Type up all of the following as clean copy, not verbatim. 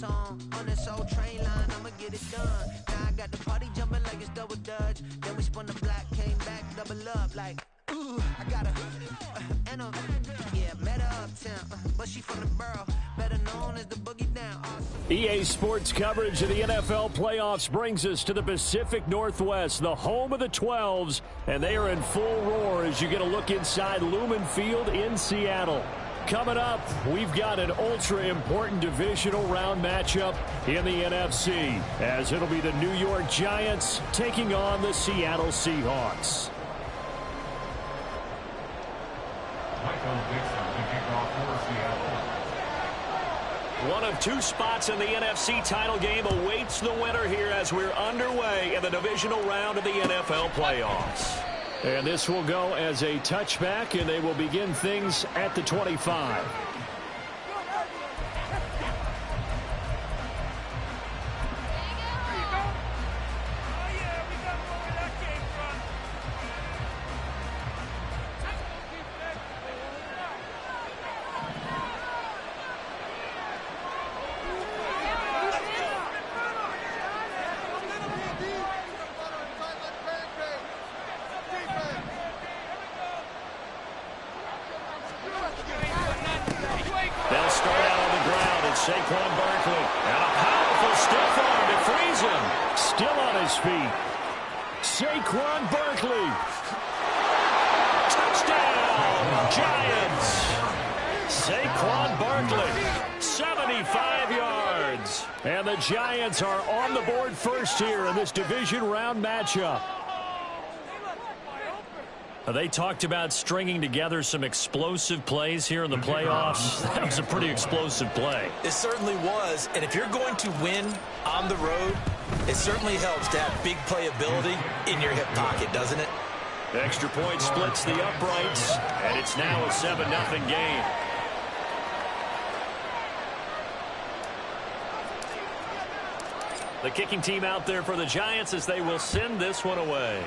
song on this old train line. I'ma get it done. Now I got the party jumping like it's double dutch. Then we spun the block, came back, double up like. Ooh, I got her, and yeah, met her uptown, but she from the borough, better known as the boogie down. EA Sports coverage of the NFL playoffs brings us to the Pacific Northwest, the home of the 12s, and they are in full roar as you get a look inside Lumen Field in Seattle. Coming up, we've got an ultra-important divisional round matchup in the NFC, as it'll be the New York Giants taking on the Seattle Seahawks. One of two spots in the NFC title game awaits the winner here as we're underway in the divisional round of the NFL playoffs. And this will go as a touchback, and they will begin things at the 25. And the Giants are on the board first here in this division round matchup. They talked about stringing together some explosive plays here in the playoffs. That was a pretty explosive play. It certainly was. And if you're going to win on the road, it certainly helps to have big playability in your hip pocket, doesn't it? Extra point splits the uprights, and it's now a 7-0 game. The kicking team out there for the Giants as they will send this one away.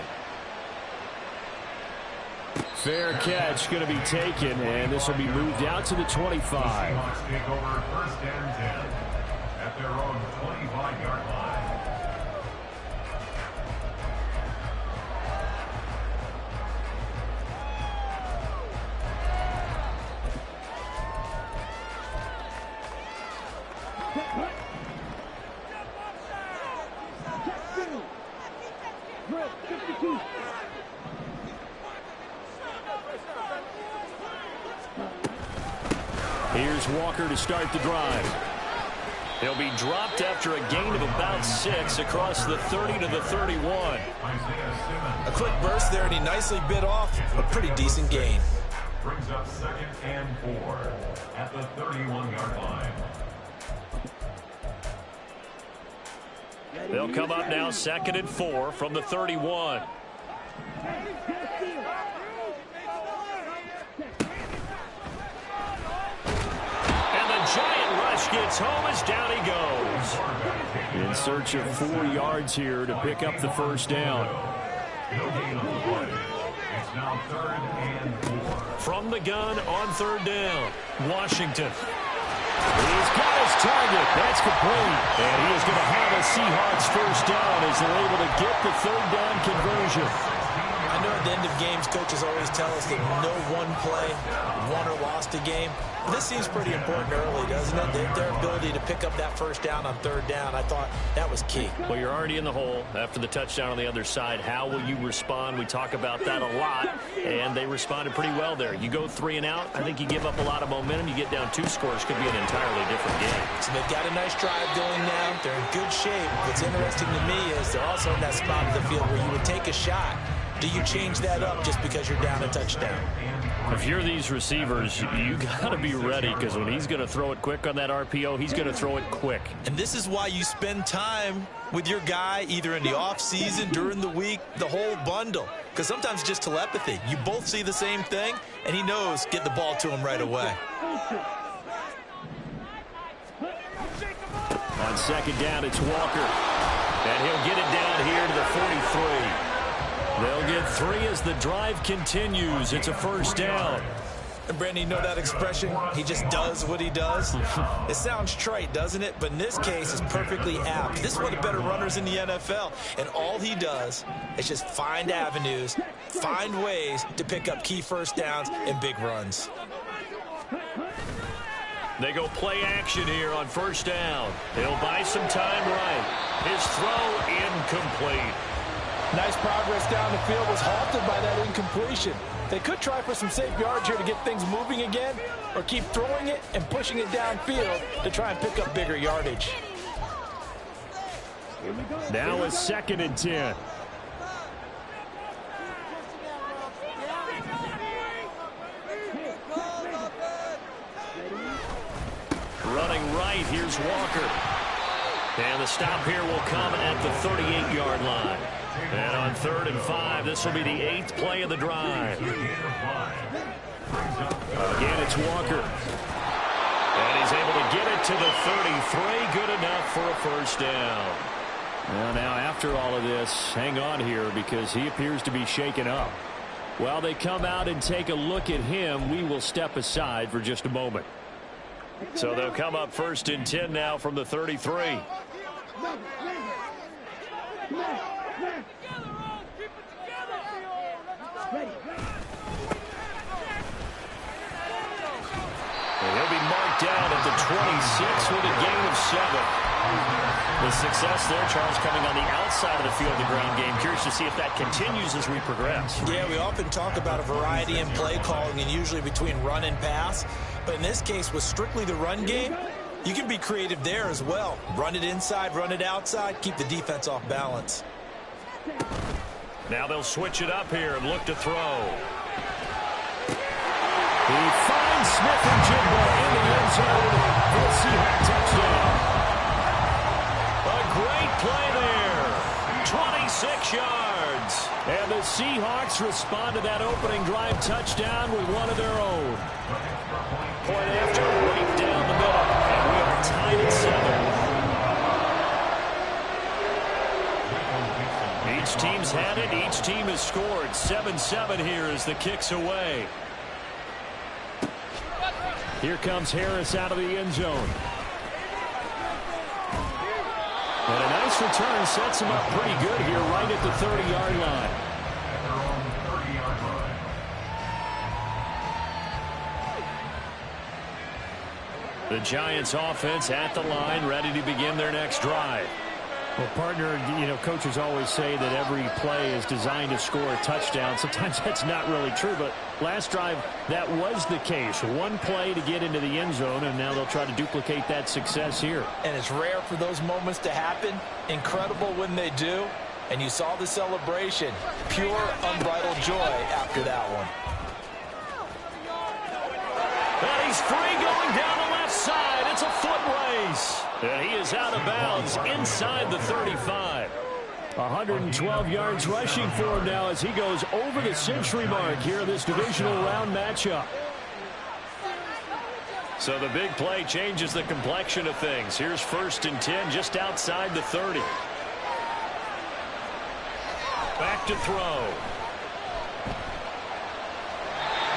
Fair catch going to be taken, and this will be moved out to the 25. Take over first and 10 at their own 25-yard line. Here's Walker to start the drive. He'll be dropped after a gain of about 6 across the 30 to the 31. A quick burst there, and he nicely bit off a pretty decent gain. Brings up 2nd and 4 at the 31-yard line. They'll come up now 2nd and 4 from the 31. Giant rush gets home as down he goes. In search of 4 yards here to pick up the first down. It's now 3rd and 4. From the gun on 3rd down, Washington. He's got his target. That's complete. And he is going to have a Seahawks first down as they're able to get the 3rd down conversion. I know at the end of games, coaches always tell us that no one play won or lost a game. This seems pretty important early, doesn't it? Their ability to pick up that first down on 3rd down, I thought that was key. Well, you're already in the hole after the touchdown on the other side. How will you respond? We talk about that a lot, and they responded pretty well there. You go 3 and out, I think you give up a lot of momentum. You get down 2 scores, could be an entirely different game. So they've got a nice drive going now. They're in good shape. What's interesting to me is they're also in that spot of the field where you would take a shot. Do you change that up just because you're down a touchdown? If you're these receivers, you got to be ready, because when he's going to throw it quick on that RPO, he's going to throw it quick. And this is why you spend time with your guy either in the offseason, during the week, the whole bundle. Because sometimes it's just telepathy. You both see the same thing, and he knows get the ball to him right away. On 2nd down, it's Walker. And he'll get it down here to the 43. They'll get 3 as the drive continues. It's a first down. And Brandon, you know that expression? He just does what he does. It sounds trite, doesn't it? But in this case, it's perfectly apt. This is one of the better runners in the NFL. And all he does is just find avenues, find ways to pick up key first downs and big runs. They go play action here on first down. He'll buy some time right. His throw incomplete. Nice progress down the field was halted by that incompletion. They could try for some safe yards here to get things moving again, or keep throwing it and pushing it downfield to try and pick up bigger yardage. Now a 2nd and 10. Running right, here's Walker. And the stop here will come at the 38-yard line. And on 3rd and 5, this will be the 8th play of the drive. Again, it's Walker. And he's able to get it to the 33. Good enough for a first down. Well, now after all of this, hang on here because he appears to be shaken up. While they come out and take a look at him, we will step aside for just a moment. So they'll come up 1st and 10 now from the 33. And he'll be marked down at the 26 with a gain of 7. The success there, Charles, coming on the outside of the field of the ground game. Curious to see if that continues as we progress. Yeah, we often talk about a variety in play calling and usually between run and pass. But in this case, with strictly the run game, you can be creative there as well. Run it inside, run it outside, keep the defense off balance. Now they'll switch it up here and look to throw. He finds Smith and Jigba in the end zone for a Seahawks touchdown. A great play there. 26 yards. And the Seahawks respond to that opening drive touchdown with one of their own. Point after, right down the middle. And we are tied at 7. Each team's had it. Each team has scored. 7-7 here as the kick's away. Here comes Harris out of the end zone. And a nice return sets him up pretty good here right at the 30-yard line. The Giants offense at the line, ready to begin their next drive. Well, partner, you know, coaches always say that every play is designed to score a touchdown. Sometimes that's not really true, but last drive, that was the case. One play to get into the end zone, and now they'll try to duplicate that success here. And it's rare for those moments to happen. Incredible when they do. And you saw the celebration. Pure, unbridled joy after that one. And he's free going down the left side. It's a foot race. And he is out of bounds inside the 35. 112 yards rushing for him now as he goes over the century mark here in this divisional round matchup. So the big play changes the complexion of things. Here's 1st and 10 just outside the 30. Back to throw.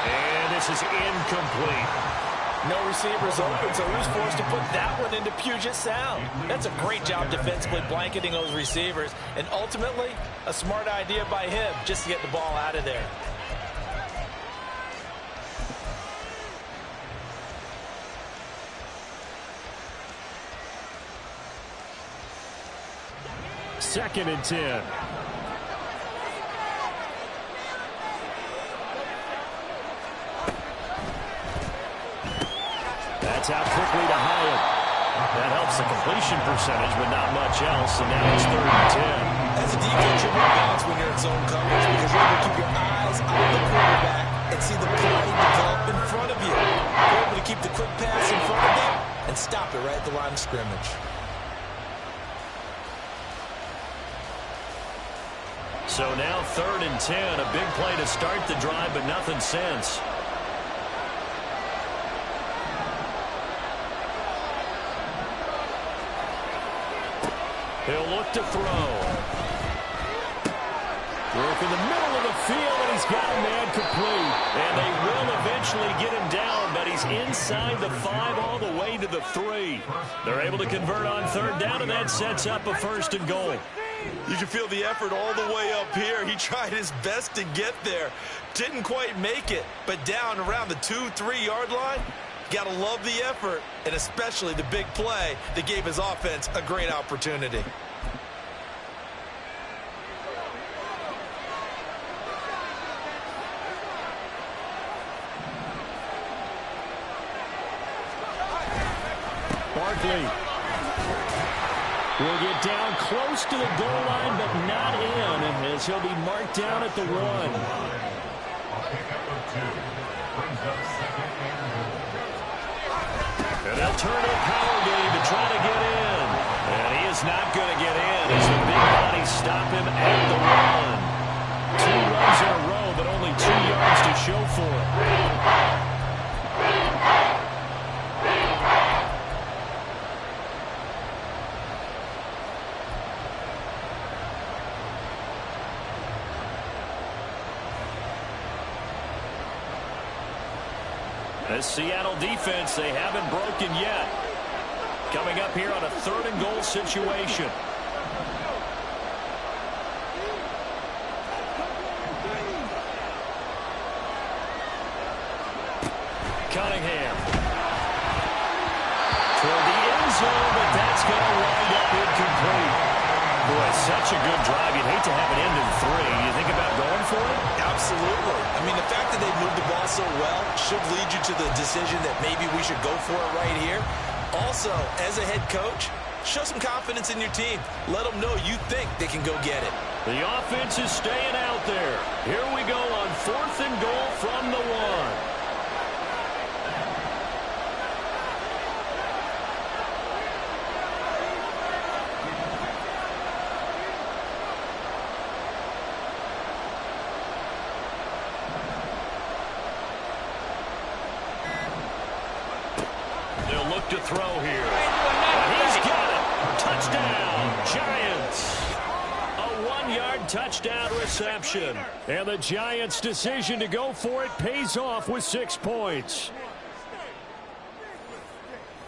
And this is incomplete. No receivers open, so he was forced to put that one into Puget Sound. That's a great job defensively blanketing those receivers. And ultimately, a smart idea by him just to get the ball out of there. Second and 10. That's out quickly to Hyatt. That helps the completion percentage, but not much else. And now it's 3rd and 10. As a defense, you're more balanced when you're in zone coverage because you're able to keep your eyes on the quarterback and see the play develop in front of you. You're able to keep the quick pass in front of them and stop it right at the line of scrimmage. So now 3rd and 10. A big play to start the drive, but nothing since. He'll look to throw. Work in the middle of the field, and he's got a man complete. And they will eventually get him down, but he's inside the 5 all the way to the 3. They're able to convert on third down, and that sets up a 1st and goal. You can feel the effort all the way up here. He tried his best to get there. Didn't quite make it, but down around the 2-3 yard line, got to love the effort, and especially the big play that gave his offense a great opportunity. Barkley will get down close to the goal line, but not in, as he'll be marked down at the 1. And they'll turn a power game to try to get in. And he is not going to get in as the big bodies stop him at the 1. 2 runs in a row, but only 2 yards to show for it. This Seattle defense, they haven't broken yet. Coming up here on a 3rd and goal situation. Cunningham. Toward the end zone, but that's going to wind up incomplete. Boy, such a good drive. You'd hate to have it end in 3. You think about going for it? Absolutely. I mean, the fact that they moved the ball so well should lead you to the decision that maybe we should go for it right here. Also, as a head coach, show some confidence in your team. Let them know you think they can go get it. The offense is staying out there. Here we go on 4th and goal from the 1. To throw here. And he's got it. Touchdown, Giants. A 1-yard touchdown reception. And the Giants' decision to go for it pays off with 6 points.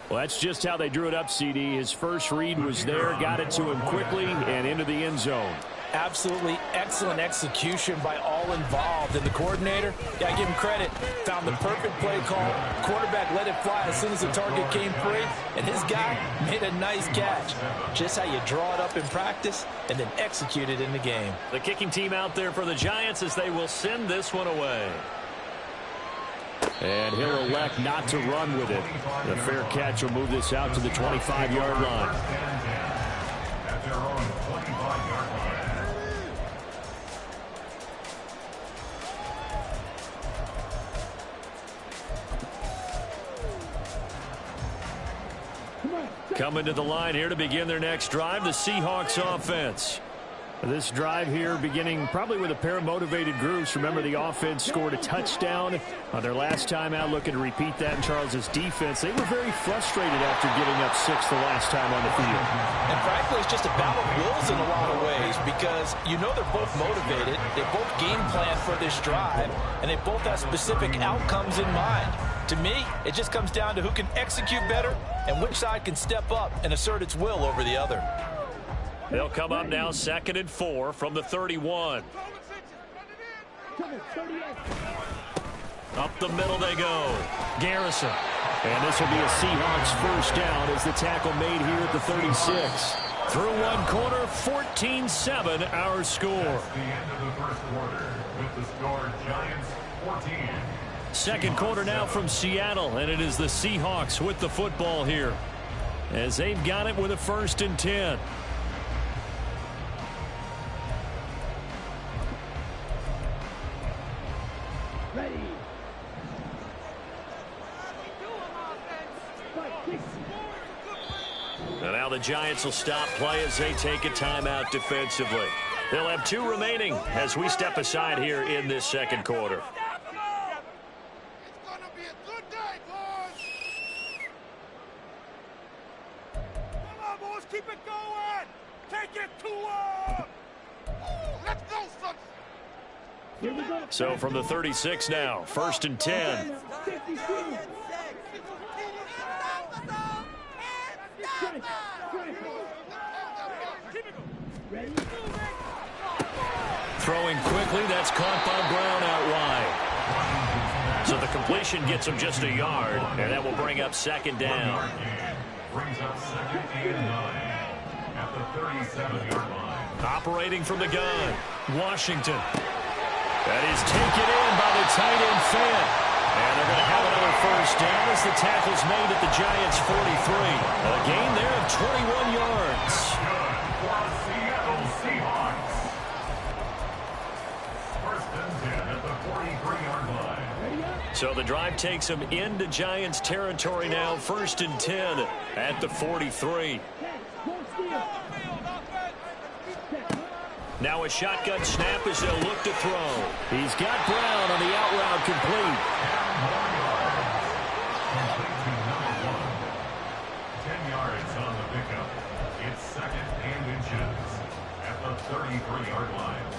Well, that's just how they drew it up, CD. His first read was there, got it to him quickly, and into the end zone. Absolutely excellent execution by all involved. And the coordinator, I give him credit, found the perfect play call. Quarterback let it fly as soon as the target came free, and his guy made a nice catch. Just how you draw it up in practice and then execute it in the game. The kicking team out there for the Giants as they will send this one away. And he'll elect not to run with it. The fair catch will move this out to the 25-yard line. At their own 25-yard line. Coming to the line here to begin their next drive, the Seahawks offense. This drive here beginning probably with a pair of motivated groups. Remember, the offense scored a touchdown on their last time out, looking to repeat that in Charles's defense. They were very frustrated after giving up 6 the last time on the field. And frankly, it's just a battle of wills in a lot of ways because you know they're both motivated. They both game plan for this drive, and they both have specific outcomes in mind. To me, it just comes down to who can execute better and which side can step up and assert its will over the other. They'll come up now 2nd and 4 from the 31. Up the middle they go. Garrison. And this will be a Seahawks first down as the tackle made here at the 36. Through one corner, 14-7 our score. That's the end of the first quarter with the score Giants 14. Second quarter now from Seattle, and it is the Seahawks with the football here as they've got it with a 1st and 10. And now the Giants will stop play as they take a timeout defensively. They'll have 2 remaining as we step aside here in this second quarter. It's gonna be a good day, boys. Come on, boys, keep it going. Take it to let's go, son. So from the 36 now, 1st and 10. Throwing quickly, that's caught by Brown out wide. So the completion gets him just a yard, and that will bring up 2nd down. Brings up 2nd and 9 at the 37-yard line. Operating from the gun, Washington. That is taken in by the tight end Fant. And they're going to have another 1st down as the tackle's made at the Giants' 43. A gain there of 21 yards. Good for Seattle Seahawks. 1st and 10 at the 43-yard line. So the drive takes them into Giants territory now. 1st and 10 at the 43. Now a shotgun snap as they'll look to throw. He's got Brown on the out route complete. 10 yards on the pickup. It's 2nd and inches at the 33-yard line.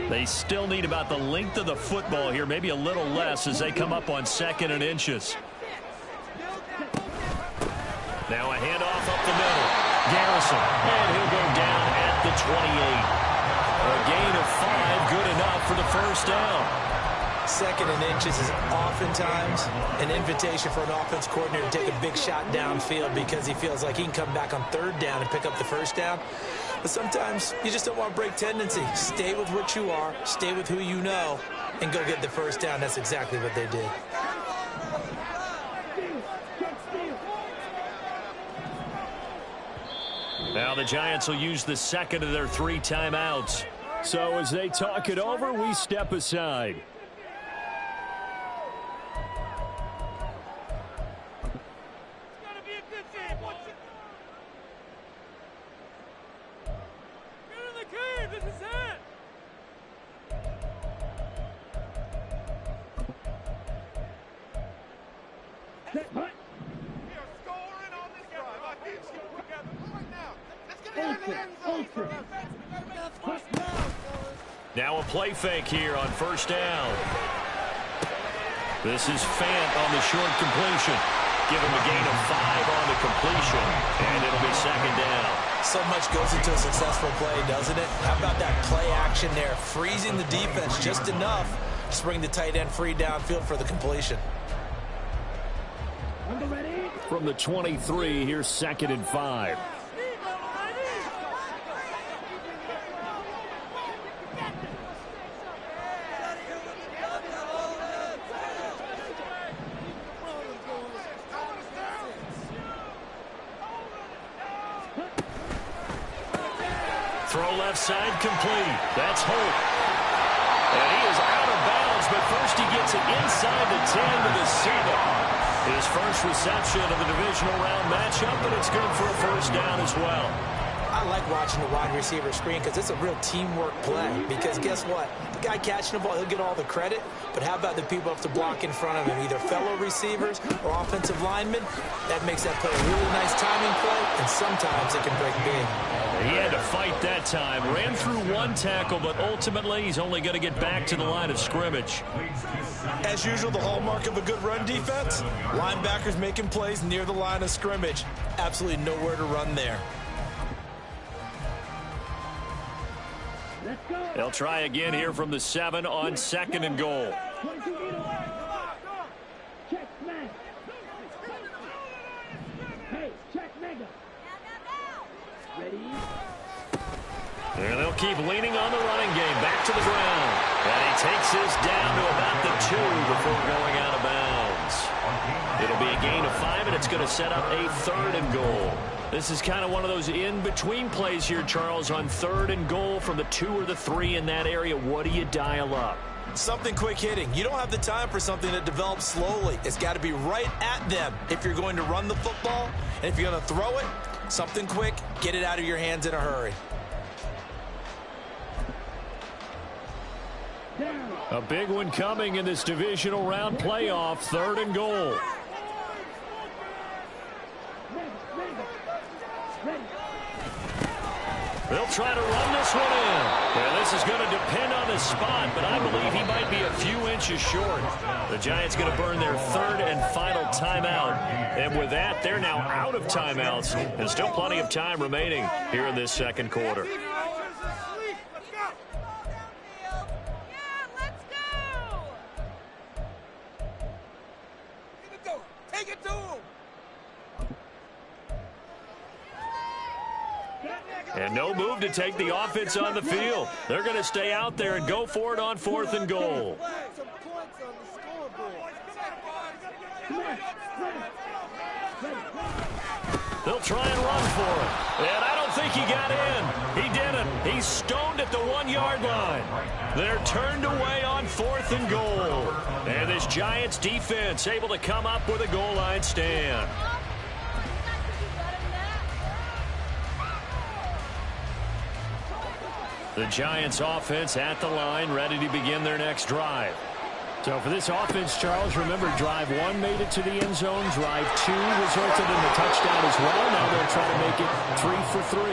They still need about the length of the football here, maybe a little less as they come up on 2nd and inches. Now a handoff up the middle. Garrison, and he'll go down at the 28. A gain of 5, good enough for the 1st down. 2nd and inches is oftentimes an invitation for an offense coordinator to take a big shot downfield because he feels like he can come back on 3rd down and pick up the 1st down. But sometimes you just don't want to break tendency. Stay with what you are, stay with who you know, and go get the 1st down. That's exactly what they did. Now the Giants will use the 2nd of their 3 timeouts. So as they talk it over, we step aside. Now a play fake here on 1st down. This is Fant on the short completion. Give him a gain of 5 on the completion, and it'll be 2nd down. So much goes into a successful play, doesn't it? How about that play action there? Freezing the defense just enough to bring the tight end free downfield for the completion. From the 23, here's 2nd and 5. Throw left side complete. That's Holt. And he is out of bounds, but first he gets it inside the 10 to the 7. His first reception of the divisional round matchup, but it's good for a 1st down as well. I like watching the wide receiver screen because it's a real teamwork play. Because guess what? The guy catching the ball, he'll get all the credit. But how about the people up to block in front of him, either fellow receivers or offensive linemen? That makes that play a really nice timing play, and sometimes it can break big. He had to fight that time. Ran through 1 tackle, but ultimately he's only going to get back to the line of scrimmage. As usual, the hallmark of a good run defense, linebackers making plays near the line of scrimmage. Absolutely nowhere to run there. They'll try again here from the 7 on 2nd and goal. And they'll keep leaning on the running game. Back to the ground. And he takes this down to about the 2 before going out of bounds. It'll be a gain of 5, and it's going to set up a 3rd and goal. This is kind of one of those in-between plays here, Charles, on 3rd and goal from the 2 or the 3 in that area. What do you dial up? Something quick hitting. You don't have the time for something that develops slowly. It's got to be right at them if you're going to run the football. And if you're going to throw it, something quick, get it out of your hands in a hurry. A big one coming in this divisional round playoff, 3rd and goal. try to run this one in. And this is going to depend on his spot, but I believe he might be a few inches short. The Giants going to burn their third and final timeout. And with that, they're now out of timeouts. And still plenty of time remaining here in this second quarter. Take it to him. And no move to take the offense on the field. They're going to stay out there and go for it on 4th and goal. Some points on the scoreboard. They'll try and run for it. And I don't think he got in. He didn't. He's stoned at the 1-yard line. They're turned away on 4th and goal. And this Giants defense able to come up with a goal line stand. The Giants offense at the line, ready to begin their next drive. So for this offense, Charles, remember, drive 1 made it to the end zone. Drive 2 resulted in the touchdown as well. Now they'll try to make it 3 for 3.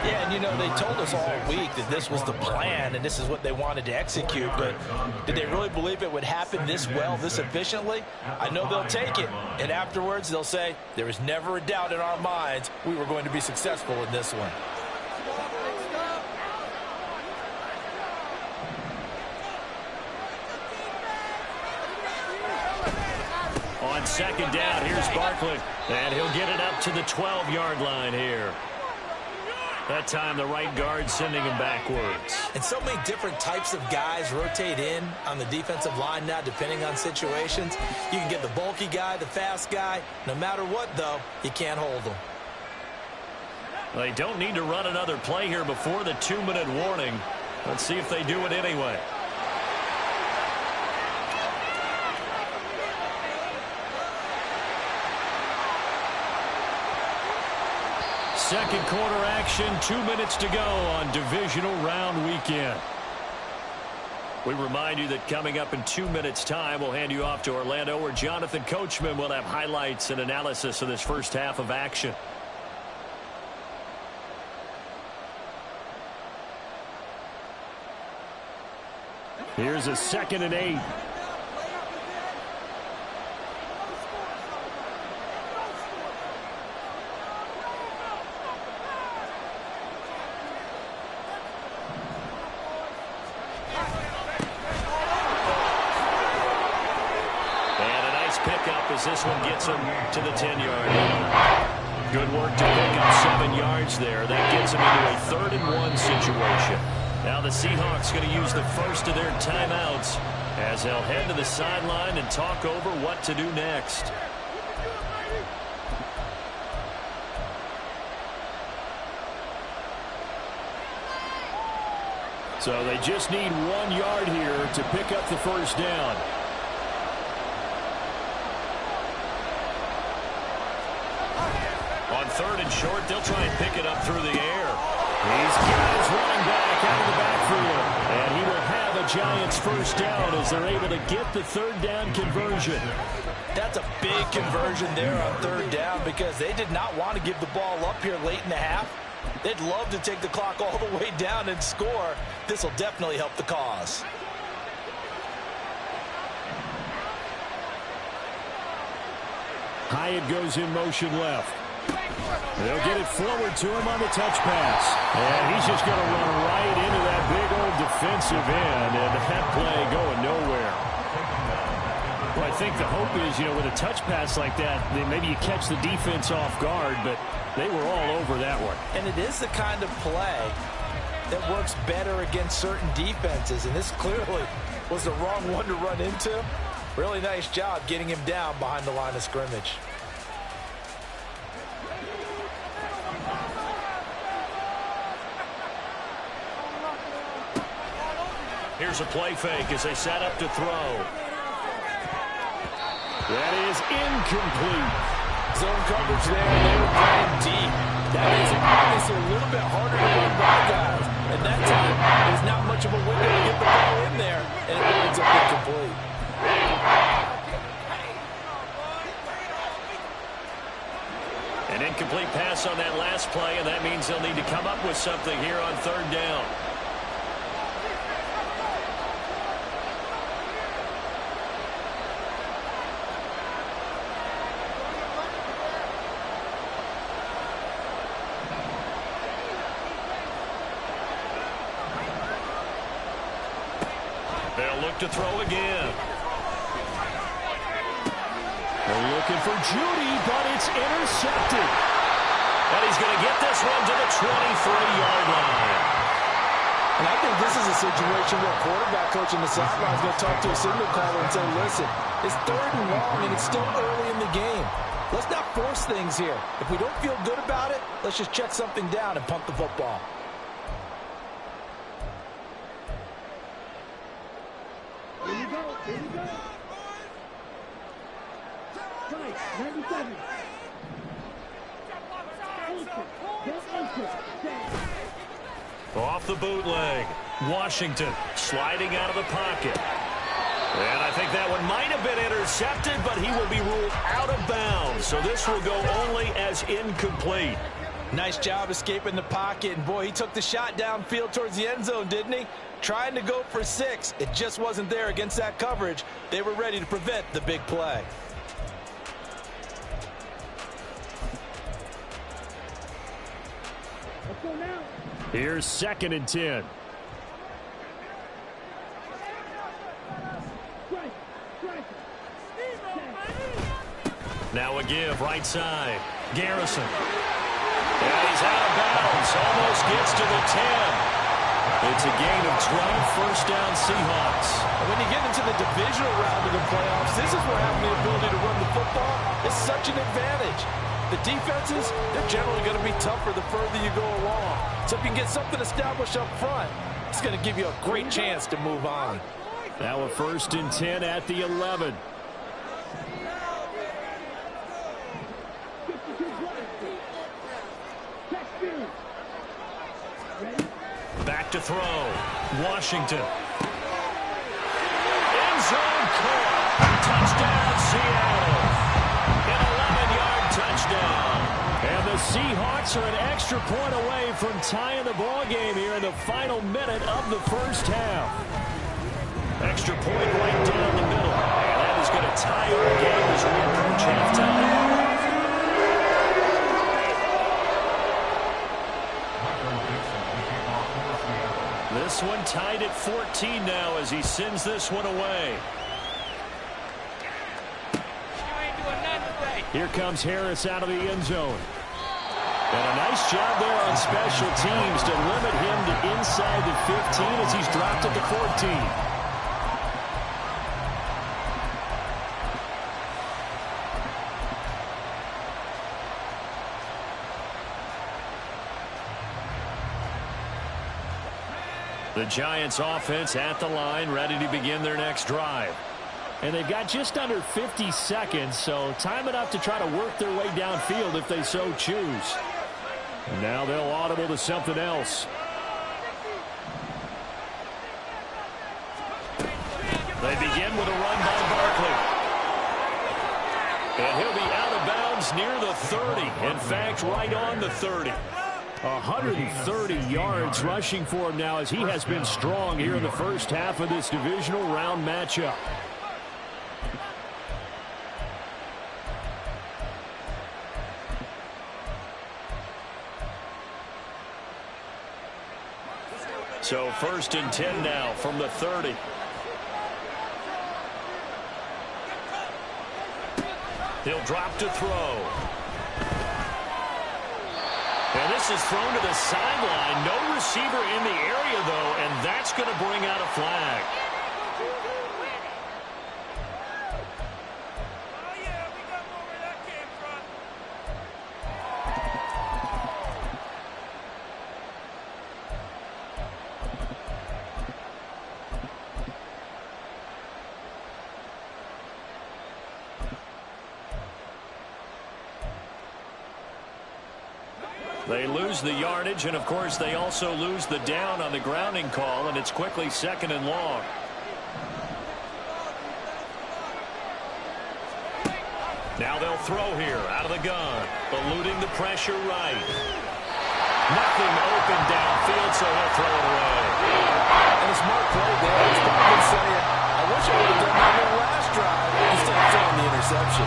Yeah, and you know, they told us all week that this was the plan and this is what they wanted to execute, but did they really believe it would happen this well, this efficiently? I know they'll take it, and afterwards they'll say, there was never a doubt in our minds we were going to be successful in this one. On second down, here's Barkley, and he'll get it up to the 12-yard line here. That time, the right guard sending him backwards. And so many different types of guys rotate in on the defensive line now, depending on situations. You can get the bulky guy, the fast guy. No matter what, though, you can't hold them. They don't need to run another play here before the 2-minute warning. Let's see if they do it anyway. Second quarter action, 2 minutes to go on divisional round weekend. We remind you that coming up in 2 minutes' time, we'll hand you off to Orlando, where Jonathan Coachman will have highlights and analysis of this first half of action. Here's a 2nd and 8. Pickup as this one gets him to the 10-yard line. Good work to pick up 7 yards there. That gets him into a 3rd and 1 situation. Now the Seahawks going to use the first of their timeouts as they'll head to the sideline and talk over what to do next. So they just need 1 yard here to pick up the first down. On 3rd and short, they'll try and pick it up through the air. He's got his running back out of the backfield. And he will have a Giants first down as they're able to get the 3rd down conversion. That's a big conversion there on 3rd down because they did not want to give the ball up here late in the half. They'd love to take the clock all the way down and score. This will definitely help the cause. Hyatt goes in motion left. They'll get it forward to him on the touch pass. And he's just going to run right into that big old defensive end. And that play going nowhere. Well, I think the hope is, with a touch pass like that, then maybe you catch the defense off guard, but they were all over that one. And it is the kind of play that works better against certain defenses. And this clearly was the wrong one to run into. Really nice job getting him down behind the line of scrimmage. Here's a play fake as they set up to throw. That is incomplete. Zone coverage there. They were playing deep. That is obviously a little bit harder to run by guys. And that time, there's not much of a window to get the ball in there. And it ends up incomplete. An incomplete pass on that last play, and that means they'll need to come up with something here on third down. They'll look to throw again. They're looking for Judy, but it's intercepted. And he's going to get this one to the 23-yard line. And I think this is a situation where quarterback coach on the sideline is going to talk to a signal caller and say, listen, it's 3rd and long, and it's still early in the game. Let's not force things here. If we don't feel good about it, let's just check something down and punt the football. Here we go. Here we go. Right, 97. Off the bootleg. Washington sliding out of the pocket. And I think that one might have been intercepted, but he will be ruled out of bounds. So this will go only as incomplete. Nice job escaping the pocket. And, boy, he took the shot downfield towards the end zone, didn't he? Trying to go for 6. It just wasn't there against that coverage. They were ready to prevent the big play. Let's go now. Here's 2nd and 10. Now a give, right side. Garrison. And he's out of bounds. Almost gets to the 10. It's a gain of 12, first down Seahawks. And when you get into the divisional round of the playoffs, this is where having the ability to run the football is such an advantage. The defenses, they're generally going to be tougher the further you go along. So if you can get something established up front, it's going to give you a great chance to move on. Now a 1st and 10 at the 11. Back to throw. Washington. End zone caught. Touchdown, Seattle. An 11-yard touchdown. And the Seahawks are an extra point away from tying the ball game here in the final minute of the first half. Extra point right down the middle. And that is going to tie our game as we approach halftime. This one tied at 14 now as he sends this one away. Here comes Harris out of the end zone. And a nice job there on special teams to limit him to inside the 15 as he's dropped at the 14. The Giants offense at the line, ready to begin their next drive. And they've got just under 50 seconds, so time enough to try to work their way downfield if they so choose. And now they'll audible to something else. They begin with a run by Barkley. And he'll be out of bounds near the 30. In fact, right on the 30. 130 yards rushing for him now as he has been strong here in the first half of this divisional round matchup. So 1st and 10 now from the 30. He'll drop to throw. And this is thrown to the sideline. No receiver in the area, though, and that's going to bring out a flag. They lose the yardage, and, of course, they also lose the down on the grounding call, and it's quickly 2nd and long. Now they'll throw here out of the gun, eluding the pressure right. Nothing open downfield, so he'll throw it away. And a smart play there. He's probably saying, I wish I would have done that in the last drive instead of throwing the interception.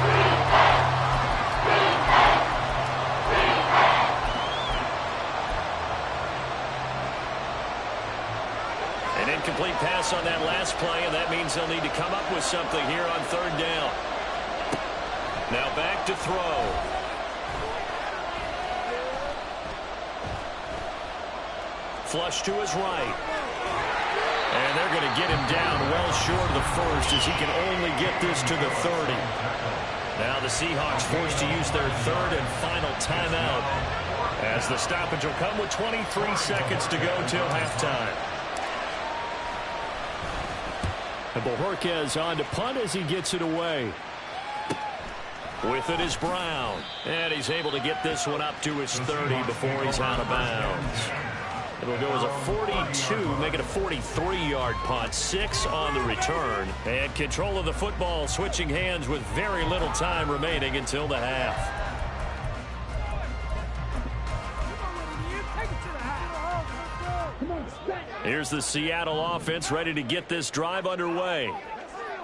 An incomplete pass on that last play, and that means they'll need to come up with something here on third down. Now back to throw. Flush to his right. And they're going to get him down well short of the first as he can only get this to the 30. Now the Seahawks forced to use their third and final timeout as the stoppage will come with 23 seconds to go till halftime. And Bojorquez on to punt as he gets it away. With it is Brown. And he's able to get this one up to his 30 before he's out of bounds. It'll go as a 42, make it a 43-yard punt, 6 on the return. And control of the football switching hands with very little time remaining until the half. Here's the Seattle offense ready to get this drive underway.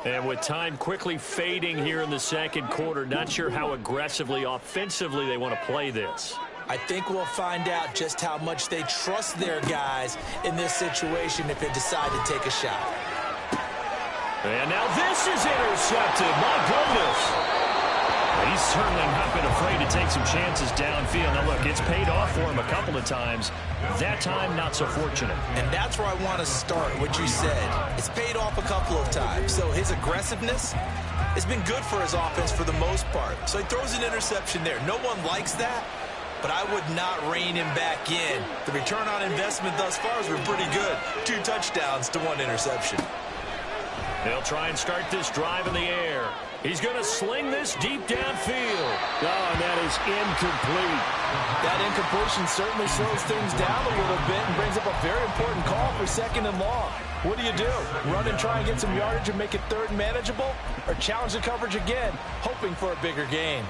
And with time quickly fading here in the second quarter, not sure how aggressively, offensively they want to play this. I think we'll find out just how much they trust their guys in this situation if they decide to take a shot. And now this is intercepted. My goodness. He's certainly not been afraid to take some chances downfield. Now, look, it's paid off for him a couple of times. That time, not so fortunate. And that's where I want to start, what you said. It's paid off a couple of times. So his aggressiveness has been good for his offense for the most part. So he throws an interception there. No one likes that, but I would not rein him back in. The return on investment thus far has been pretty good. 2 touchdowns to 1 interception. They'll try and start this drive in the air. He's going to sling this deep downfield. Oh, and that is incomplete. That incompletion certainly slows things down a little bit and brings up a very important call for 2nd and long. What do? Run and try and get some yardage and make it 3rd and manageable? Or challenge the coverage again, hoping for a bigger gain?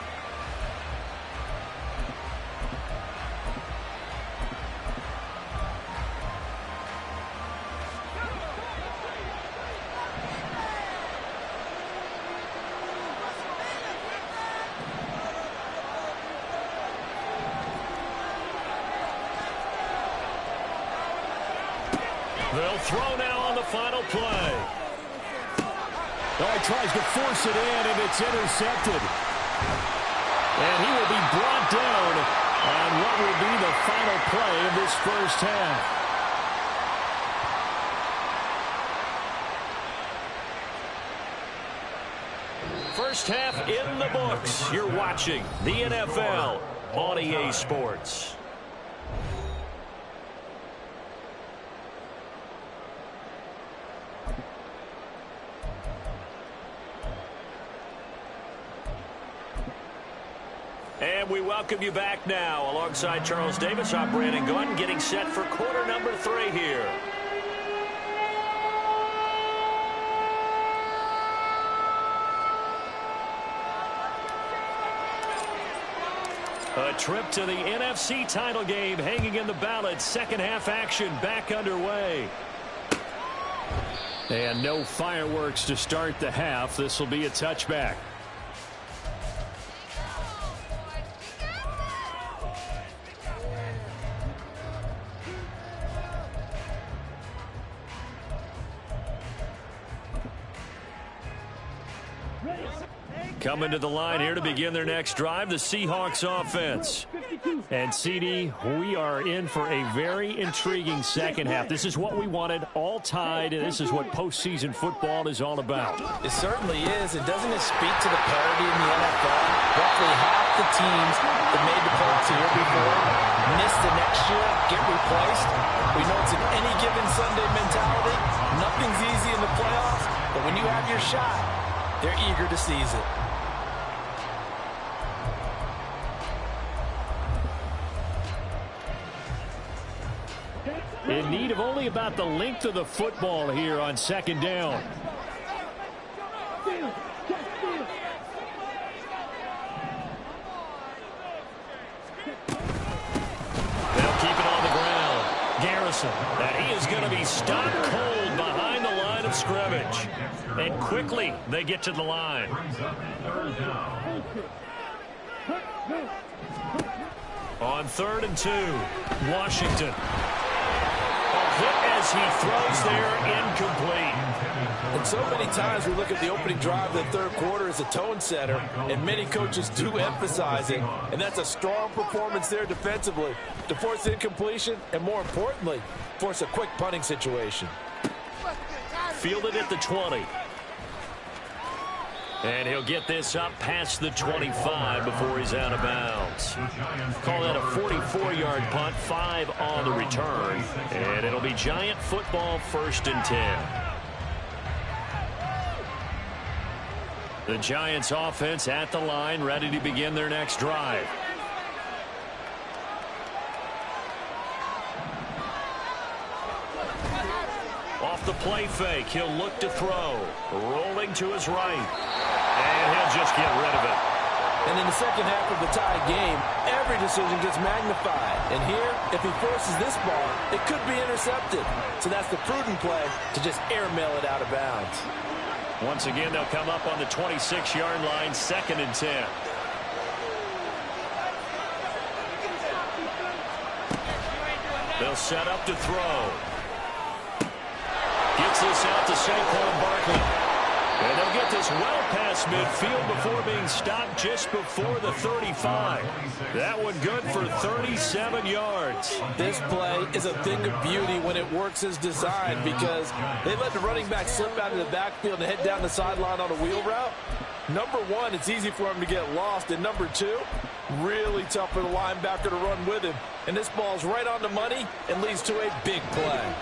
They'll throw now on the final play. Oh, he tries to force it in, and it's intercepted. And he will be brought down on what will be the final play of this first half. First half in the books. You're watching the NFL on EA Sports. And we welcome you back now. Alongside Charles Davis, I'm Brandon Gunn, getting set for quarter number 3 here. A trip to the NFC title game hanging in the balance. Second half action back underway. And no fireworks to start the half. This will be a touchback. Coming to the line here to begin their next drive, the Seahawks offense. And, CD, we are in for a very intriguing second half. This is what we wanted, all tied, and this is what postseason football is all about. It certainly is. And doesn't it speak to the parity in the NFL? Roughly half the teams that made the playoffs the year before miss the next year, get replaced. We know it's an any given Sunday mentality. Nothing's easy in the playoffs, but when you have your shot, they're eager to seize it. In need of only about the length of the football here on second down. Wilson. And he is going to be stopped cold behind the line of scrimmage. And quickly they get to the line. On 3rd and 2, Washington. A hit as he throws there, incomplete. And so many times we look at the opening drive of the third quarter as a tone setter, and many coaches do emphasize it, and that's a strong performance there defensively to force incompletion and, more importantly, force a quick punting situation. Fielded at the 20. And he'll get this up past the 25 before he's out of bounds. Call that a 44-yard punt, 5 on the return. And it'll be Giant football, 1st and 10. The Giants offense at the line, ready to begin their next drive. Off the play fake, he'll look to throw. Rolling to his right. And he'll just get rid of it. And in the second half of the tie game, every decision gets magnified. And here, if he forces this ball, it could be intercepted. So that's the prudent play to just airmail it out of bounds. Once again, they'll come up on the 26-yard line, 2nd and 10. They'll set up to throw. Gets this out to Saquon Barkley. And they'll get this well past midfield before being stopped just before the 35. That one good for 37 yards. This play is a thing of beauty when it works as designed, because they let the running back slip out of the backfield and head down the sideline on a wheel route. Number one, it's easy for him to get lost. And number two, really tough for the linebacker to run with him. And this ball's right on the money and leads to a big play.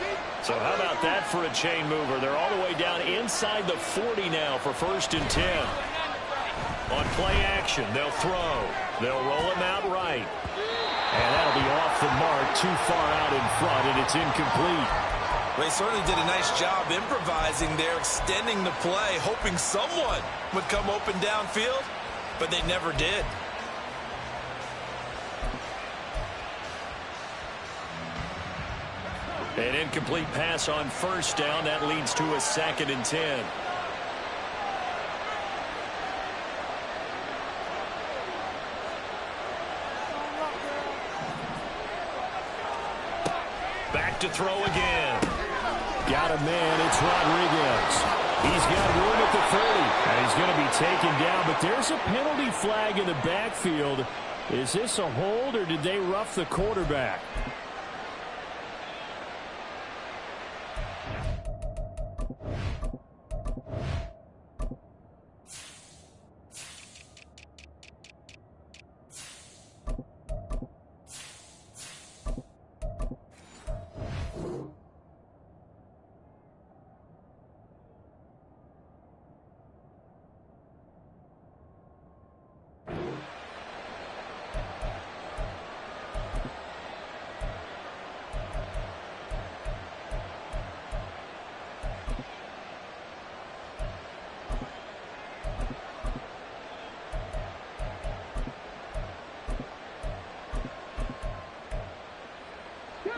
So how about that for a chain mover? They're all the way down inside the 40 now for 1st and 10. On play action, they'll throw. They'll roll him out right. And that'll be off the mark, too far out in front, and it's incomplete. They certainly did a nice job improvising there, extending the play, hoping someone would come open downfield, but they never did. An incomplete pass on 1st down. That leads to a 2nd and 10. Back to throw again. Got a man. It's Rodriguez. He's got room at the 30. And he's going to be taken down. But there's a penalty flag in the backfield. Is this a hold, or did they rough the quarterback?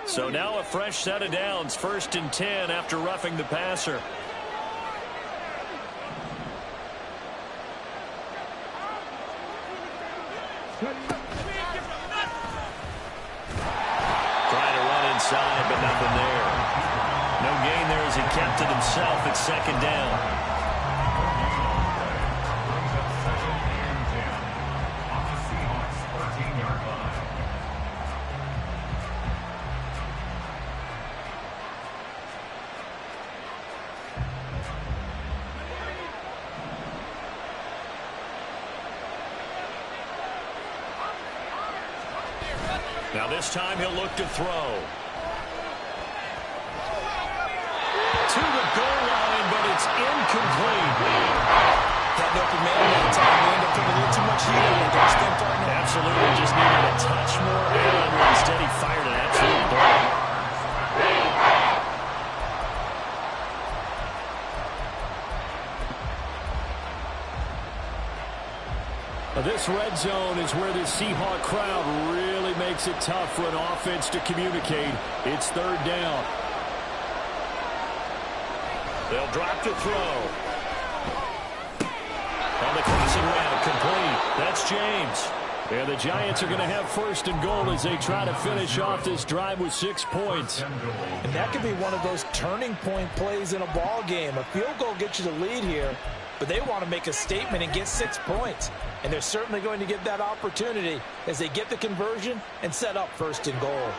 So now a fresh set of downs, 1st and 10 after roughing the passer. Trying to run inside, but nothing there. No gain there as he kept it himself at 2nd down. Now this time he'll look to throw. To the goal line, but it's incomplete. That open man that time, they end up putting a little too much heat on it. Absolutely, just needed a touch more air under. Instead he fired an absolute ball. This red zone is where the Seahawk crowd really makes it tough for an offense to communicate. It's third down. They'll drop to throw. On the crossing route, complete. That's James. And the Giants are going to have first and goal as they try to finish off this drive with 6 points. And that could be one of those turning point plays in a ball game. A field goal gets you the lead here, but they want to make a statement and get 6 points. And they're certainly going to get that opportunity as they get the conversion and set up first and goal.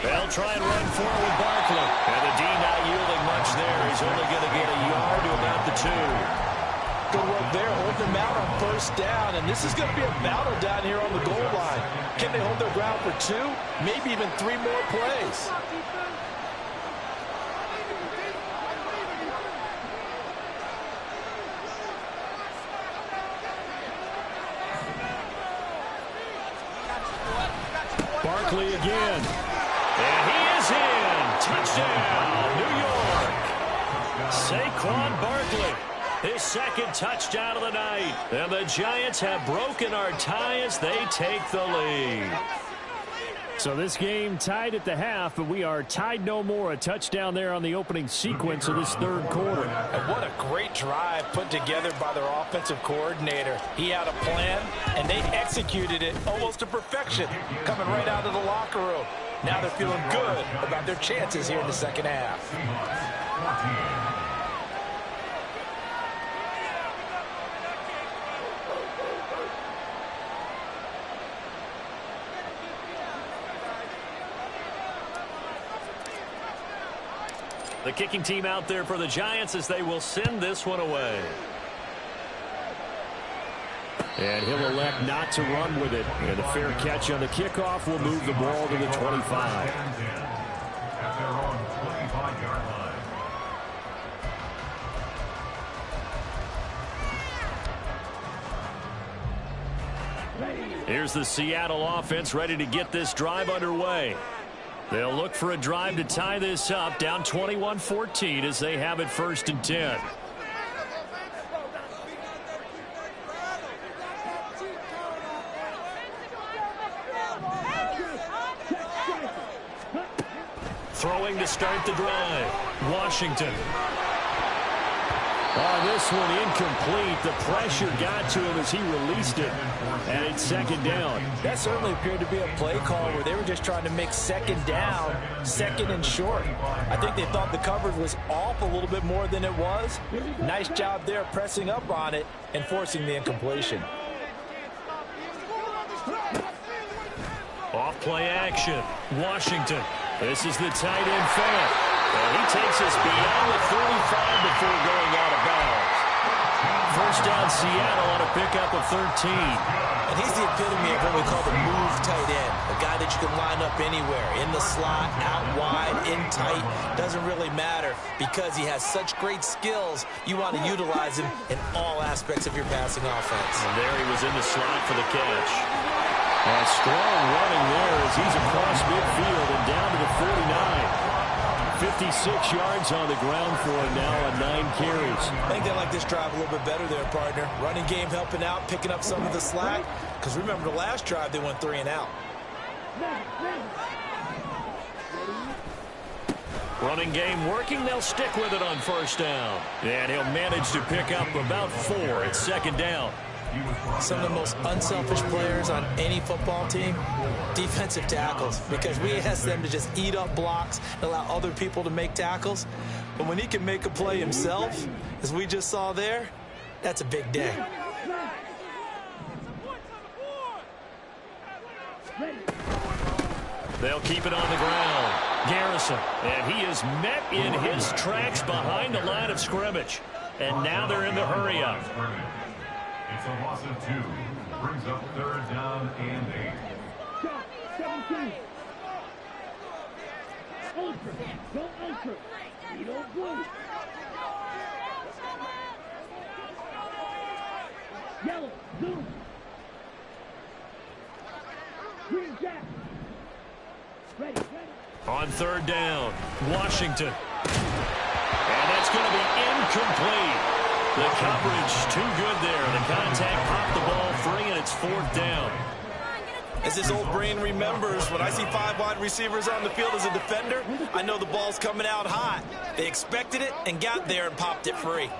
They'll try and run forward Barkley. And the D not yielding much there. He's only going to get a yard to about the 2. Good work there, holding them out on first down. And this is going to be a battle down here on the goal line. Can they hold their ground for 2, maybe even 3 more plays? Barkley again. And he is in. Touchdown, New York. Saquon Barkley. His second touchdown of the night. And the Giants have broken our tie as they take the lead. So this game tied at the half, but we are tied no more. A touchdown there on the opening sequence of this third quarter. And what a great drive put together by their offensive coordinator. He had a plan, and they executed it almost to perfection, coming right out of the locker room. Now they're feeling good about their chances here in the second half. The kicking team out there for the Giants as they will send this one away. And he'll elect not to run with it. And a fair catch on the kickoff will move the ball to the 25. At their own 25-yard line. Here's the Seattle offense ready to get this drive underway. They'll look for a drive to tie this up, down 21-14 as they have it first and 10. Throwing to start the drive. Washington. Oh, this one incomplete. The pressure got to him as he released it. And it's second down. That certainly appeared to be a play call where they were just trying to make second down, second and short. I think they thought the coverage was off a little bit more than it was. Nice job there pressing up on it and forcing the incompletion. Off play action. Washington. This is the tight end Fant. And he takes us beyond the 35 before going out of bounds. First down Seattle on a pickup of 13. And he's the epitome of what we call the move tight end. A guy that you can line up anywhere. In the slot, out wide, in tight. Doesn't really matter because he has such great skills. You want to utilize him in all aspects of your passing offense. And there he was in the slot for the catch. A strong running there as he's across midfield and down to the 49. 56 yards on the ground for him now on 9 carries. I think they like this drive a little bit better there, partner. Running game helping out, picking up some of the slack. Because remember the last drive, they went 3 and out. Running game working. They'll stick with it on first down. And he'll manage to pick up about 4. It's second down. Some of the most unselfish players on any football team, defensive tackles, because we ask them to just eat up blocks and allow other people to make tackles. But when he can make a play himself, as we just saw there, that's a big day. They'll keep it on the ground. Garrison, and he is met in his tracks behind the line of scrimmage. And now they're in the hurry-up. It's a loss of 2. Brings up third down and 8. 17. Ultra. Don't ultra. You don't blue. Zoom. Green jack. Ready. On third down, Washington. And that's going to be incomplete. The coverage too good there. The contact popped the ball free, and it's fourth down. As his old brain remembers, when I see 5 wide receivers on the field as a defender, I know the ball's coming out hot. They expected it and got there and popped it free.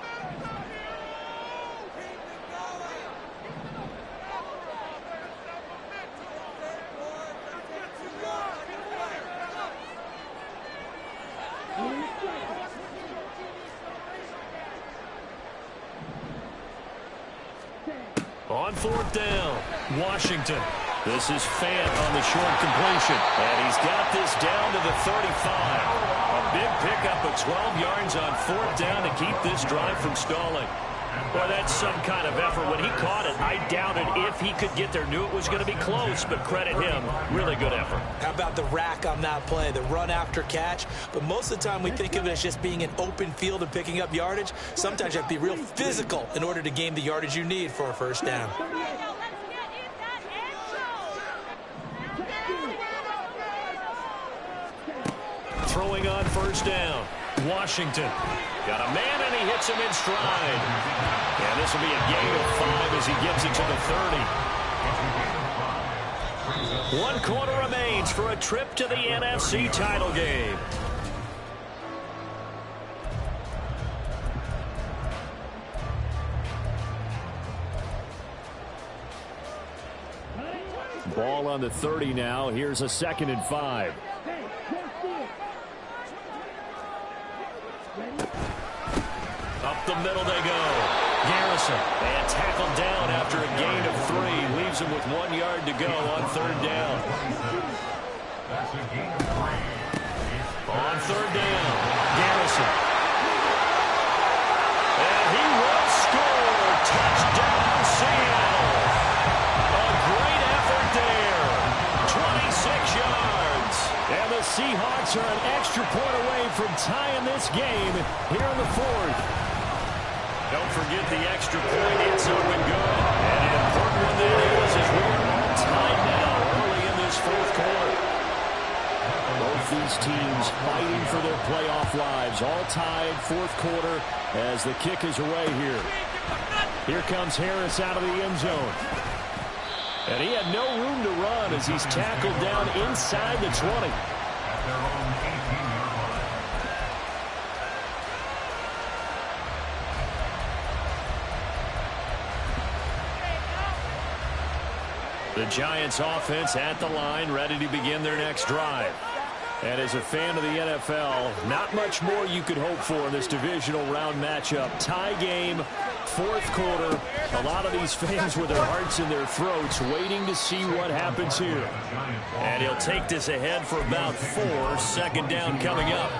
On fourth down, Washington. This is Fant on the short completion. And he's got this down to the 35. A big pickup of 12 yards on fourth down to keep this drive from stalling. Boy, that's some kind of effort. When he caught it, I doubted if he could get there. Knew it was going to be close, but credit him. Really good effort. How about the rack on that play, the run after catch? But most of the time we think of it as just being an open field and picking up yardage. Sometimes you have to be real physical in order to gain the yardage you need for a first down. Throwing on first down, Washington. Got a man, and he hits him in stride. And this will be a gain of 5 as he gets it to the 30. 1 quarter remains for a trip to the NFC title game. Ball on the 30 now. Here's a 2nd and 5. Up the middle they go. Garrison, and tackled down after a gain of 3. Leaves him with 1 yard to go on third down. On third down, Garrison. And he will score. Touchdown, Seattle. A great effort there. 26 yards. And the Seahawks are an extra point away from tying this game here in the 4th. Don't forget the extra point. It's up and good. And an important one that is as we're all tied now early in this 4th quarter. Both these teams fighting for their playoff lives. All tied 4th quarter as the kick is away here. Here comes Harris out of the end zone. And he had no room to run as he's tackled down inside the 20. The Giants offense at the line, ready to begin their next drive. And as a fan of the NFL, not much more you could hope for in this divisional round matchup. Tie game, 4th quarter. A lot of these fans with their hearts in their throats waiting to see what happens here. And he'll take this ahead for about 4. 2nd down coming up.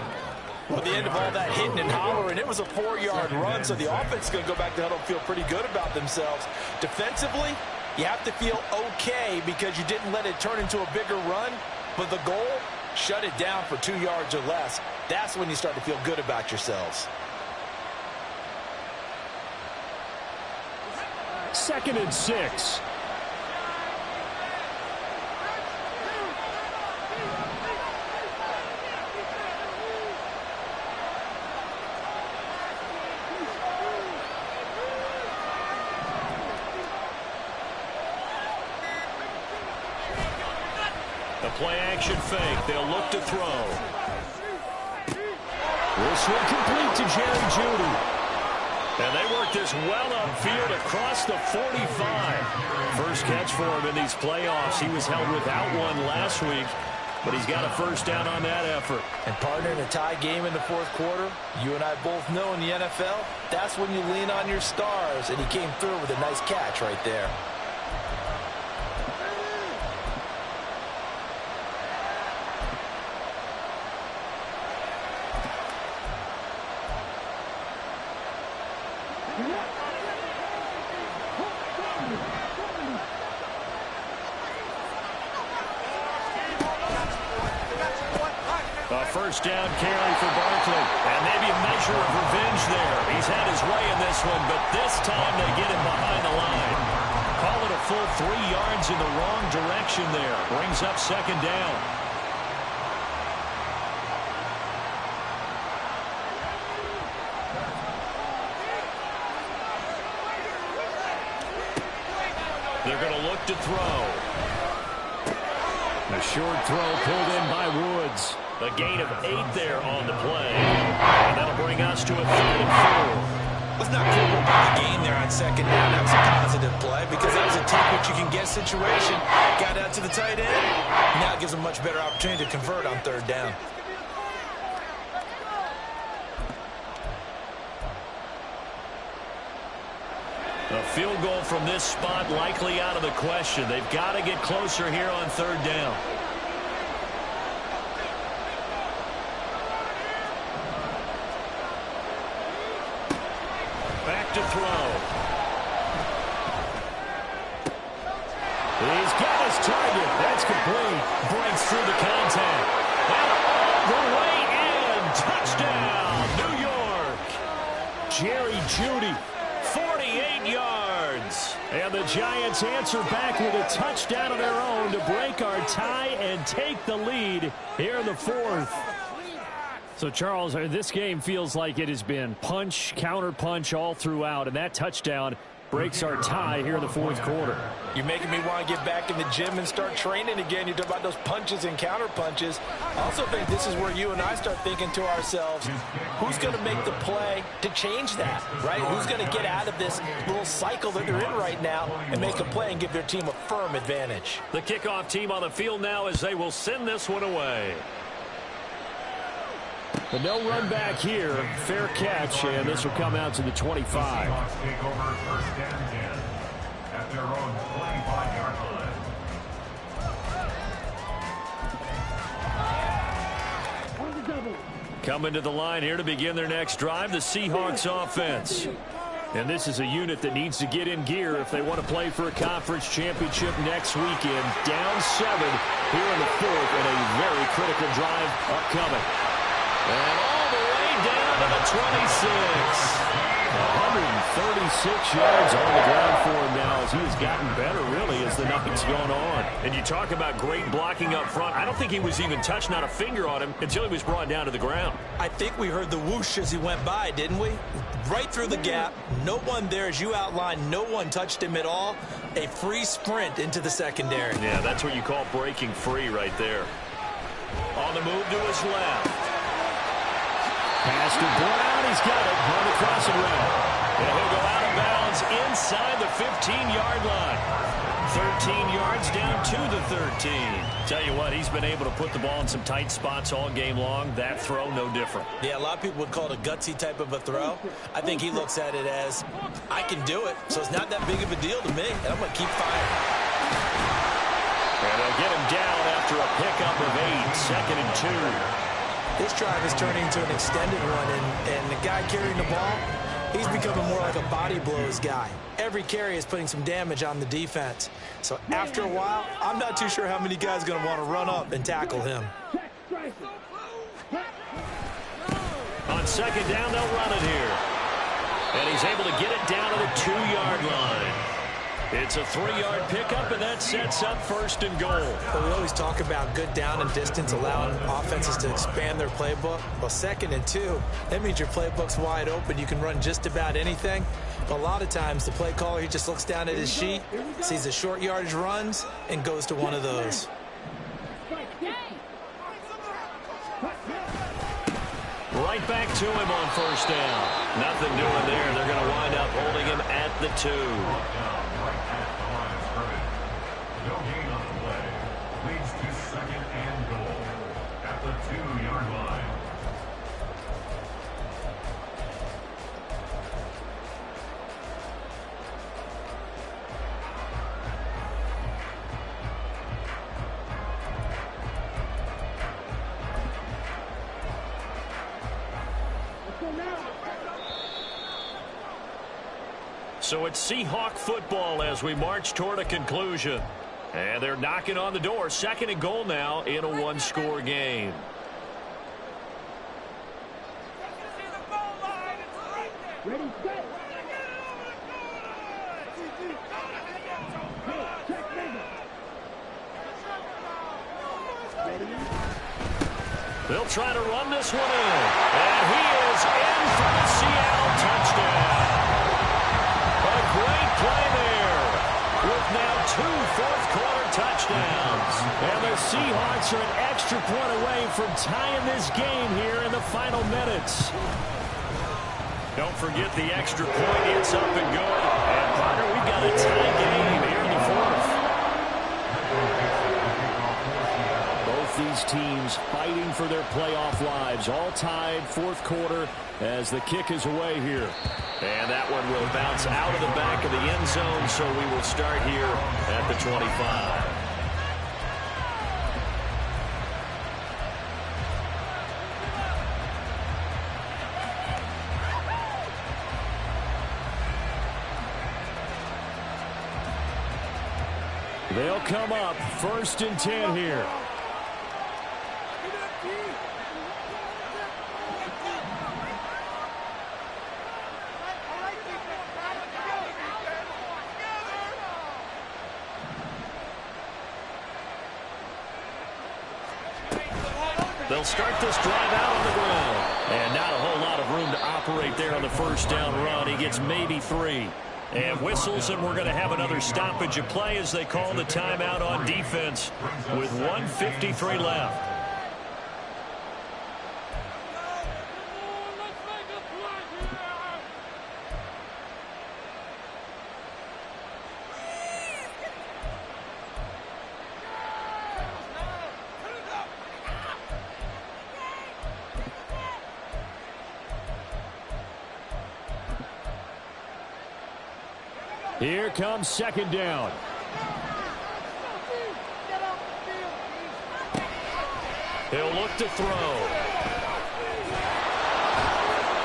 At the end of all that hitting and hollering, it was a 4-yard run, so the offense is going to go back to huddle and feel pretty good about themselves. Defensively, you have to feel okay because you didn't let it turn into a bigger run, but the goal, shut it down for 2 yards or less. That's when you start to feel good about yourselves. 2nd and 6. The play-action fake. They'll look to throw. This one complete to Jerry Jeudy. And they work this well upfield across the 45. First catch for him in these playoffs. He was held without one last week, but he's got a first down on that effort. And partner, in a tie game in the 4th quarter, you and I both know in the NFL, that's when you lean on your stars, and he came through with a nice catch right there. A first down carry for Barkley. And maybe a measure of revenge there. He's had his way in this one, but this time they get him behind the line. full 3 yards in the wrong direction there. Brings up second down. They're going to look to throw. A short throw pulled in by Woods. A gain of 8 there on the play. And that'll bring us to a 3rd and 4. Let's not quibble about the gain there on second down. That was a positive play because that was a take what you can get situation. Got out to the tight end. Now it gives them a much better opportunity to convert on 3rd down. A field goal from this spot likely out of the question. They've got to get closer here on 3rd down. Back to throw. He's got his target. That's complete. Breaks through the contact. And all the way in. Touchdown, New York. Jerry Jeudy, 48 yards. And the Giants answer back with a touchdown of their own to break our tie and take the lead here in the 4th. So, Charles, this game feels like it has been punch, counter punch all throughout, and that touchdown breaks our tie here in the 4th quarter. You're making me want to get back in the gym and start training again. You talk about those punches and counter punches. I also think this is where you and I start thinking to ourselves, who's going to make the play to change that, right? Who's going to get out of this little cycle that they're in right now and make a play and give their team a firm advantage? The kickoff team on the field now as they will send this one away. But no run back here. Fair catch, and this will come out to the 25. Seahawks take over 1st and 10 at their own 25-yard line. Coming to the line here to begin their next drive, the Seahawks offense. And this is a unit that needs to get in gear if they want to play for a conference championship next weekend. Down 7 here in the 4th, and a very critical drive upcoming. And all the way down to the 26. 136 yards on the ground for him now as he has gotten better, really, as the night's gone on. And you talk about great blocking up front. I don't think he was even touched, not a finger on him, until he was brought down to the ground. I think we heard the whoosh as he went by, didn't we? Right through the gap. No one there, as you outlined. No one touched him at all. A free sprint into the secondary. Yeah, that's what you call breaking free right there. On the move to his left. Pass to Brown. He's got it on the crossing route. And he'll go out of bounds inside the 15-yard line. 13 yards down to the 13. Tell you what, he's been able to put the ball in some tight spots all game long. That throw, no different. Yeah, a lot of people would call it a gutsy type of a throw. I think he looks at it as, I can do it, so it's not that big of a deal to me, and I'm going to keep firing. And they'll get him down after a pickup of 8, 2nd and 2. This drive is turning into an extended run, and the guy carrying the ball, he's becoming more like a body blows guy. Every carry is putting some damage on the defense. So after a while, I'm not too sure how many guys are going to want to run up and tackle him. On 2nd down, they'll run it here. And he's able to get it down to the 2-yard line. It's a 3-yard pickup, and that sets up 1st and goal. But we always talk about good down and distance, allowing offenses to expand their playbook. Well, 2nd and 2, that means your playbook's wide open. You can run just about anything. But a lot of times, the play caller, he just looks down at his sheet, sees the short yardage runs, and goes to one of those. Right back to him on 1st down. Nothing doing there. They're going to wind up holding him at the 2. No gain on the play. Leads to 2nd and goal at the 2-yard line. So it's Seahawk football as we march toward a conclusion. And they're knocking on the door. 2nd and goal now in a 1-score game. Ready, set. trying to run this one in. And he is in for the Seattle touchdown. A great play there with now 2 fourth-quarter touchdowns. And the Seahawks are an extra point away from tying this game here in the final minutes. Don't forget the extra point. It's up and good. And, partner, we've got a tie game here in the fourth. Both these teams fighting for their playoff lives. All tied fourth quarter as the kick is away here. And that one will bounce out of the back of the end zone, so we will start here at the 25. They'll come up 1st and 10 here. They'll start this drive out on the ground. And not a whole lot of room to operate there on the first down run. He gets maybe 3. And whistles, and we're going to have another stoppage of play as they call the timeout on defense with 1:53 left. Here comes 2nd down. He'll look to throw.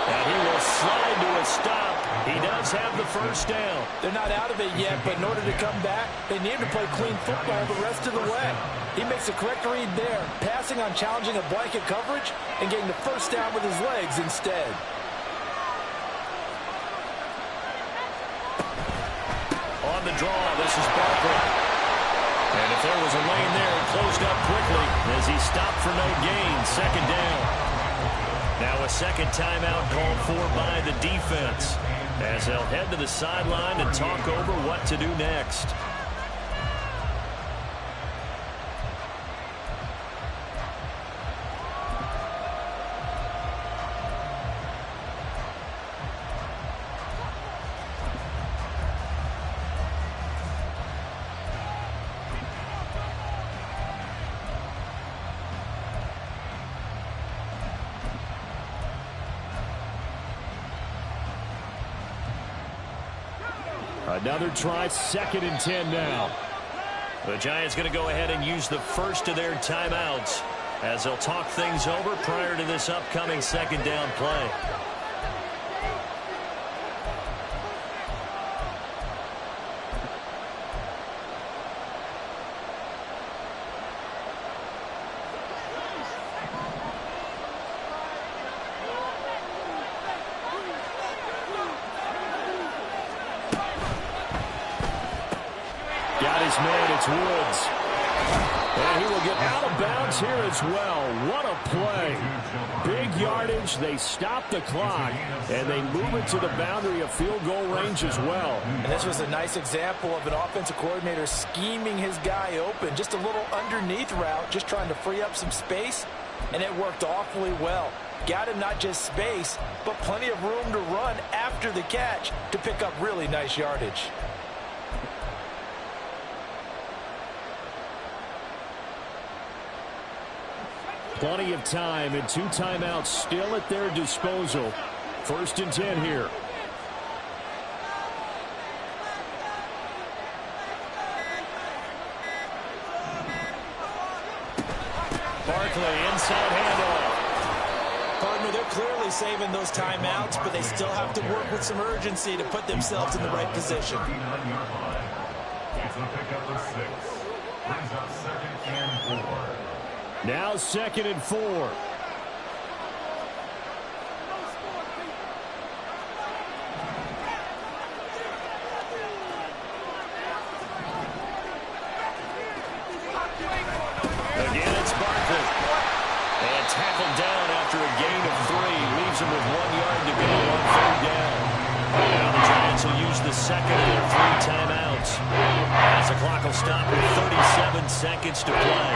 And he will slide to a stop. He does have the first down. They're not out of it yet, but in order to come back, they need to play clean football the rest of the way. He makes a correct read there, passing on challenging a blanket coverage and getting the first down with his legs instead. On the draw, this is Barkley. And if there was a lane there, it closed up quickly as he stopped for no gain. 2nd down. Now a second timeout called for by the defense as they'll head to the sideline and talk over what to do next. Another try, 2nd and 10 now. The Giants going to go ahead and use the first of their timeouts as they'll talk things over prior to this upcoming 2nd down play. Got his man, it's Woods. And he will get out of bounds here as well. What a play. Big yardage. They stop the clock, and they move it to the boundary of field goal range as well. And this was a nice example of an offensive coordinator scheming his guy open. Just a little underneath route, just trying to free up some space, and it worked awfully well. Got him not just space, but plenty of room to run after the catch to pick up really nice yardage. Plenty of time and 2 timeouts still at their disposal. 1st and 10 here. Barkley inside handoff. Partner, they're clearly saving those timeouts, but they still have to work with some urgency to put themselves in the right position. It's a pickup of 6. Brings up 2nd and 4. Now 2nd and 4. Again, it's Barkley. And tackled gain of 3. Leaves them with 1 yard to go on 3rd down. Now the Giants will use the second of their 3 timeouts, as the clock will stop with 37 seconds to play.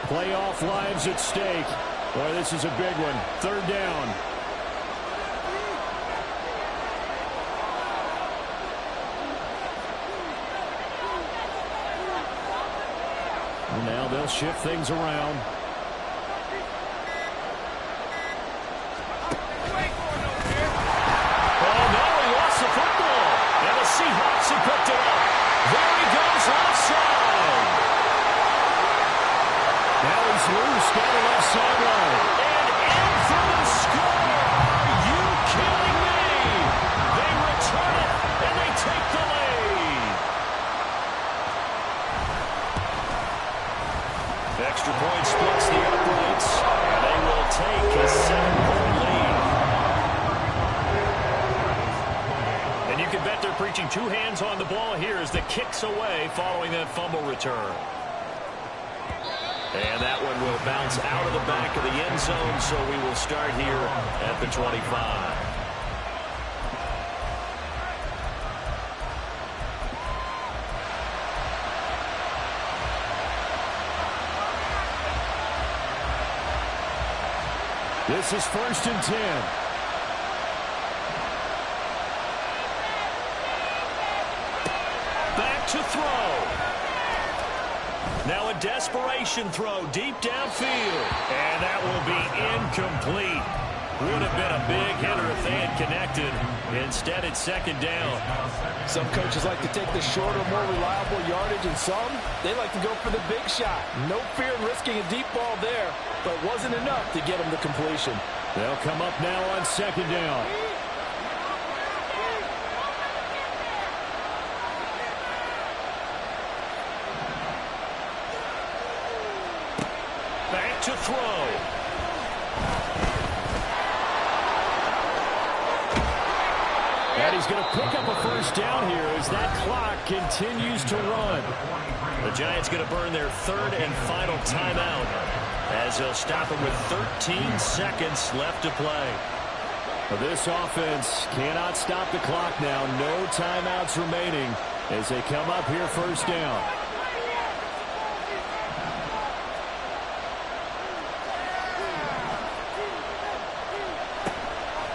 Playoff lives at stake. Boy, this is a big one. 3rd down. And now they'll shift things around. Oh, no, he lost the football. And the Seahawks have picked it up. There he goes, left side. Now he's loose down the left sideline. And in for the score. Are you kidding me? They return it, and they take the lead. Extra point splits the uprights, and they will take a 7-point lead. And you can bet they're preaching 2 hands on the ball here as the kick's away following that fumble return. And that one will bounce out of the back of the end zone, so we will start here at the 25. This is 1st and 10. Back to throw. Now a desperation throw deep downfield. And that will be incomplete. Would have been a big hitter if they had connected. Instead, it's 2nd down. Some coaches like to take the shorter, more reliable yardage, and some, they like to go for the big shot. No fear in risking a deep ball there, but it wasn't enough to get them to completion. They'll come up now on 2nd down. Back to throw. And he's going to pick up a 1st down here as that clock continues to run. The Giants going to burn their 3rd and final timeout as they'll stop him with 13 seconds left to play. This offense cannot stop the clock now. No timeouts remaining as they come up here 1st down.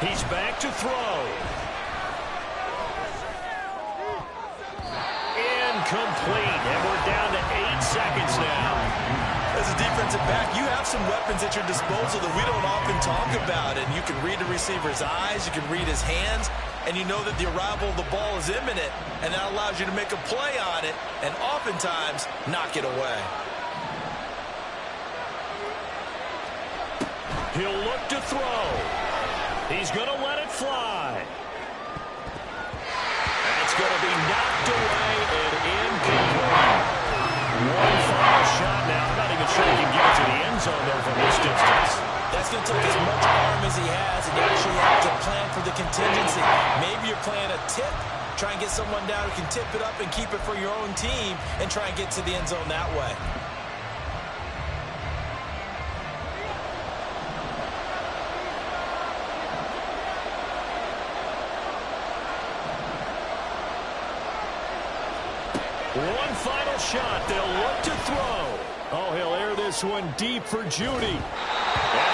He's back to throw. Incomplete, and we're down to 8 seconds now. As a defensive back, you have some weapons at your disposal that we don't often talk about. And you can read the receiver's eyes, you can read his hands, and you know that the arrival of the ball is imminent, and that allows you to make a play on it and oftentimes knock it away. He'll look to throw. He's going to let it fly. That's going to be knocked away and incomplete. One final shot now. I'm not even sure he can get it to the end zone there from this distance. That's going to take as much arm as he has, and you actually have to plan for the contingency. Maybe you're playing a tip, try and get someone down who can tip it up and keep it for your own team and try and get to the end zone that way. One final shot. They'll look to throw. Oh, he'll air this one deep for Judy. And